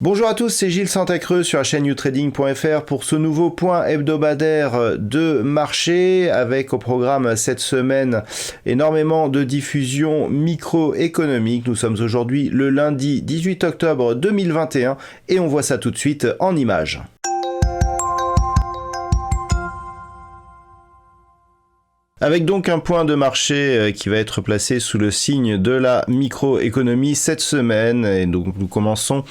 Bonjour à tous, c'est Gilles Santacreux sur la chaîne youtrading.fr pour ce nouveau point hebdomadaire de marché avec au programme cette semaine énormément de diffusion microéconomique. Nous sommes aujourd'hui le lundi 18 octobre 2021 et on voit ça tout de suite en images. Avec donc un point de marché qui va être placé sous le signe de la microéconomie cette semaine. Et donc nous commençons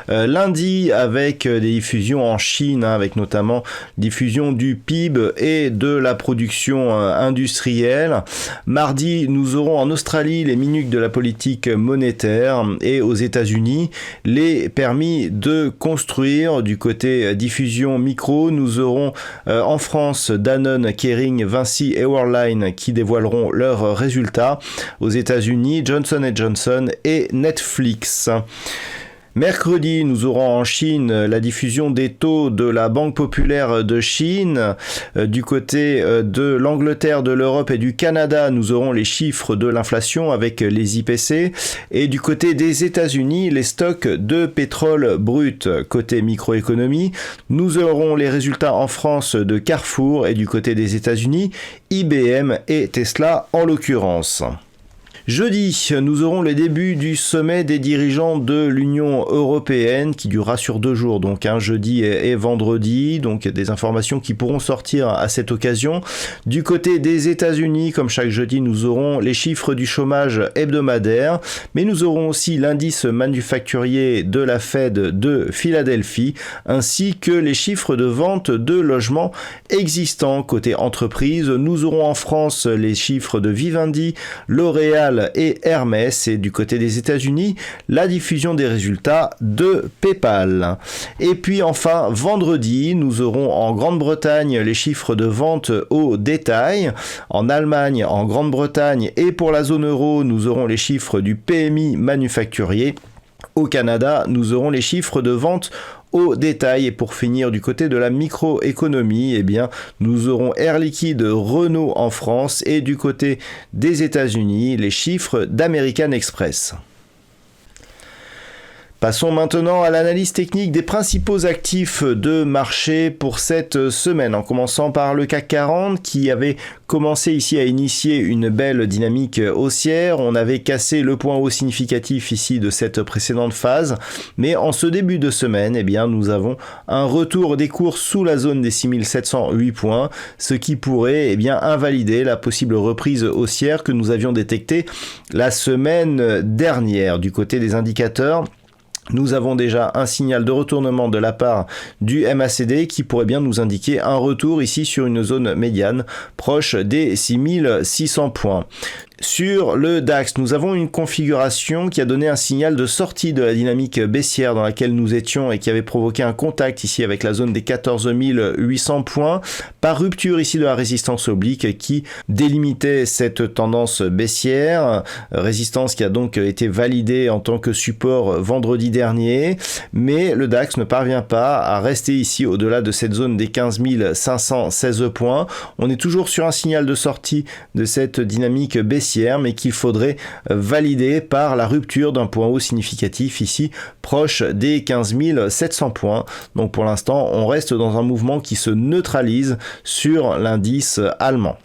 lundi avec des diffusions en Chine, avec notamment diffusion du PIB et de la production industrielle. Mardi, nous aurons en Australie les minutes de la politique monétaire et aux États-Unis les permis de construire. Du côté diffusion micro, nous aurons en France Danone, Kering, Vinci et Worldline qui dévoileront leurs résultats. Aux États-Unis, Johnson & Johnson et Netflix. Mercredi, nous aurons en Chine la diffusion des taux de la Banque populaire de Chine. Du côté de l'Angleterre, de l'Europe et du Canada, nous aurons les chiffres de l'inflation avec les IPC. Et du côté des États-Unis, les stocks de pétrole brut. Côté microéconomie, nous aurons les résultats en France de Carrefour et du côté des États-Unis, IBM et Tesla en l'occurrence. Jeudi, nous aurons le début du sommet des dirigeants de l'Union européenne qui durera sur 2 jours, donc jeudi et vendredi, donc des informations qui pourront sortir à cette occasion. Du côté des États-Unis, comme chaque jeudi, nous aurons les chiffres du chômage hebdomadaire, mais nous aurons aussi l'indice manufacturier de la Fed de Philadelphie, ainsi que les chiffres de vente de logements existants. Côté entreprise, nous aurons en France les chiffres de Vivendi, L'Oréal et Hermès, et du côté des États-Unis, la diffusion des résultats de PayPal. Et puis enfin, vendredi, nous aurons en Grande-Bretagne les chiffres de vente au détail. En Allemagne, en Grande-Bretagne et pour la zone euro, nous aurons les chiffres du PMI manufacturier. Au Canada, nous aurons les chiffres de vente au détail. Et pour finir, du côté de la microéconomie, eh bien, nous aurons Air Liquide, Renault en France et du côté des États-Unis, les chiffres d'American Express. Passons maintenant à l'analyse technique des principaux actifs de marché pour cette semaine, en commençant par le CAC 40 qui avait commencé ici à initier une belle dynamique haussière. On avait cassé le point haut significatif ici de cette précédente phase, mais en ce début de semaine, eh bien, nous avons un retour des cours sous la zone des 6708 points, ce qui pourrait eh bien, invalider la possible reprise haussière que nous avions détectée la semaine dernière. Du côté des indicateurs, nous avons déjà un signal de retournement de la part du MACD qui pourrait bien nous indiquer un retour ici sur une zone médiane proche des 6600 points. Sur le DAX, nous avons une configuration qui a donné un signal de sortie de la dynamique baissière dans laquelle nous étions et qui avait provoqué un contact ici avec la zone des 14 800 points par rupture ici de la résistance oblique qui délimitait cette tendance baissière, résistance qui a donc été validée en tant que support vendredi dernier, mais le DAX ne parvient pas à rester ici au-delà de cette zone des 15 516 points. On est toujours sur un signal de sortie de cette dynamique baissière, mais qu'il faudrait valider par la rupture d'un point haut significatif ici proche des 15 700 points. Donc pour l'instant, on reste dans un mouvement qui se neutralise sur l'indice allemand.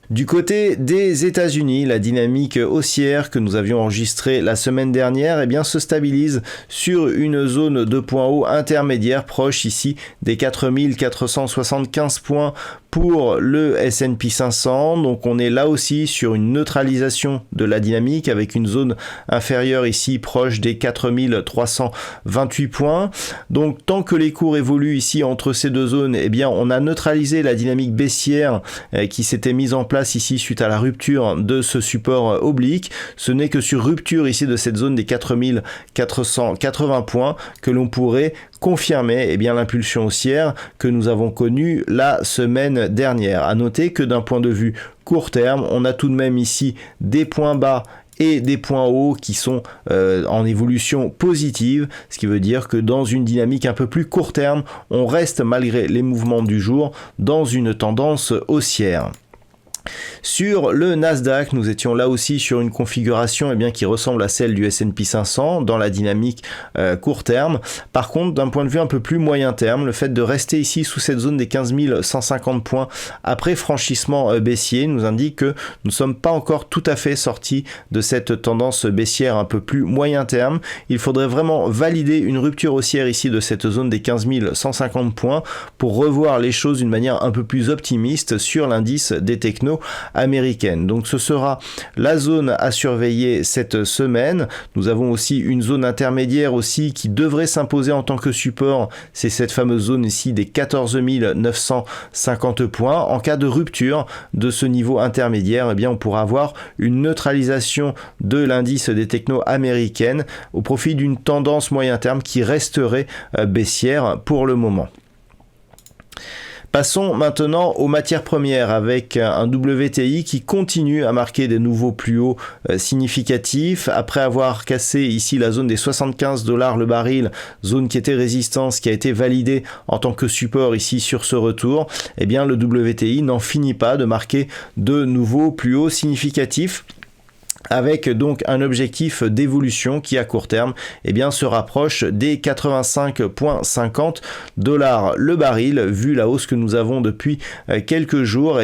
Du côté des États-Unis, la dynamique haussière que nous avions enregistrée la semaine dernière eh bien, se stabilise sur une zone de points hauts intermédiaire proche ici des 4475 points pour le S&P 500. Donc on est là aussi sur une neutralisation de la dynamique avec une zone inférieure ici proche des 4328 points. Donc tant que les cours évoluent ici entre ces deux zones, eh bien on a neutralisé la dynamique baissière qui s'était mise en place ici suite à la rupture de ce support oblique. Ce n'est que sur rupture ici de cette zone des 4480 points que l'on pourrait confirmer eh bien, l'impulsion haussière que nous avons connue la semaine dernière. À noter que d'un point de vue court terme, on a tout de même ici des points bas et des points hauts qui sont en évolution positive, ce qui veut dire que dans une dynamique un peu plus court terme, on reste malgré les mouvements du jour dans une tendance haussière. Sur le Nasdaq, nous étions là aussi sur une configuration qui ressemble à celle du S&P 500 dans la dynamique court terme. Par contre, d'un point de vue un peu plus moyen terme, le fait de rester ici sous cette zone des 15 150 points après franchissement baissier nous indique que nous ne sommes pas encore tout à fait sortis de cette tendance baissière un peu plus moyen terme. Il faudrait vraiment valider une rupture haussière ici de cette zone des 15 150 points pour revoir les choses d'une manière un peu plus optimiste sur l'indice des technos américaine. Donc ce sera la zone à surveiller cette semaine. Nous avons aussi une zone intermédiaire aussi qui devrait s'imposer en tant que support. C'est cette fameuse zone ici des 14 950 points. En cas de rupture de ce niveau intermédiaire, on pourra avoir une neutralisation de l'indice des technos américaines au profit d'une tendance moyen terme qui resterait baissière pour le moment. Passons maintenant aux matières premières avec un WTI qui continue à marquer des nouveaux plus hauts significatifs après avoir cassé ici la zone des 75 $ le baril, zone qui était résistance, qui a été validée en tant que support ici sur ce retour. Le WTI n'en finit pas de marquer de nouveaux plus hauts significatifs, avec donc un objectif d'évolution qui à court terme se rapproche des 85,50 $ le baril. Vu la hausse que nous avons depuis quelques jours,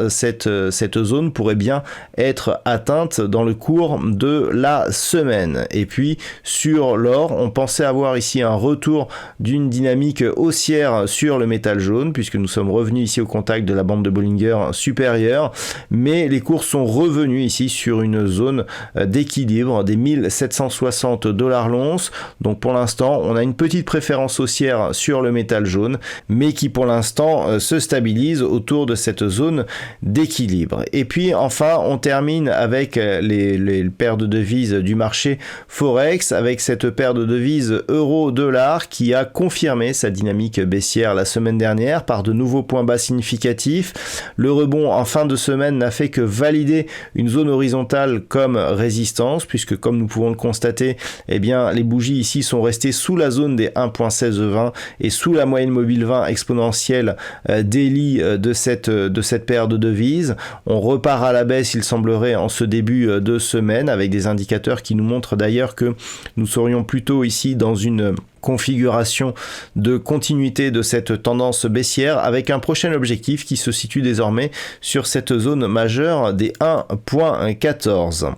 cette zone pourrait bien être atteinte dans le cours de la semaine. Et puis sur l'or, on pensait avoir ici un retour d'une dynamique haussière sur le métal jaune, puisque nous sommes revenus ici au contact de la bande de Bollinger supérieure, mais les cours sont revenus ici sur une zone d'équilibre des 1760 $ l'once. Donc pour l'instant, on a une petite préférence haussière sur le métal jaune, mais qui pour l'instant se stabilise autour de cette zone d'équilibre. Et puis enfin, on termine avec les paires de devises du marché Forex, avec cette paire de devises euro-dollar qui a confirmé sa dynamique baissière la semaine dernière par de nouveaux points bas significatifs. Le rebond en fin de semaine n'a fait que valider une zone horizontale comme résistance, puisque comme nous pouvons le constater, les bougies ici sont restées sous la zone des 1.1620 et sous la moyenne mobile 20 exponentielle daily de cette paire de devises. On repart à la baisse, il semblerait, en ce début de semaine, avec des indicateurs qui nous montrent d'ailleurs que nous serions plutôt ici dans une configuration de continuité de cette tendance baissière, avec un prochain objectif qui se situe désormais sur cette zone majeure des 1.14.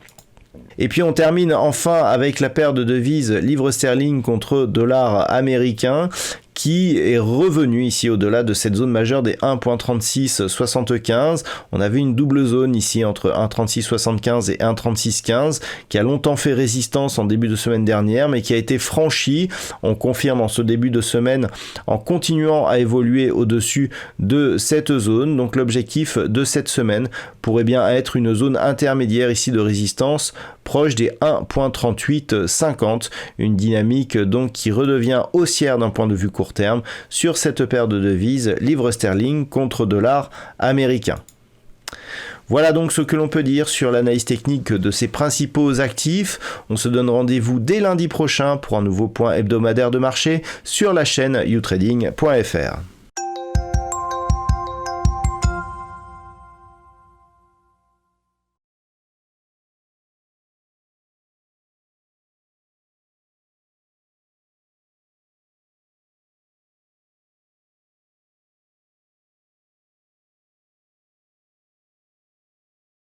Et puis on termine enfin avec la paire de devises livre sterling contre dollar américain, qui est revenu ici au-delà de cette zone majeure des 1.3675. On avait une double zone ici entre 1.3675 et 1.3615 qui a longtemps fait résistance en début de semaine dernière, mais qui a été franchie. On confirme en ce début de semaine en continuant à évoluer au-dessus de cette zone. Donc l'objectif de cette semaine pourrait bien être une zone intermédiaire ici de résistance proche des 1.3850, une dynamique donc qui redevient haussière d'un point de vue court terme sur cette paire de devises livre sterling contre dollar américain. Voilà donc ce que l'on peut dire sur l'analyse technique de ces principaux actifs. On se donne rendez-vous dès lundi prochain pour un nouveau point hebdomadaire de marché sur la chaîne youtrading.fr.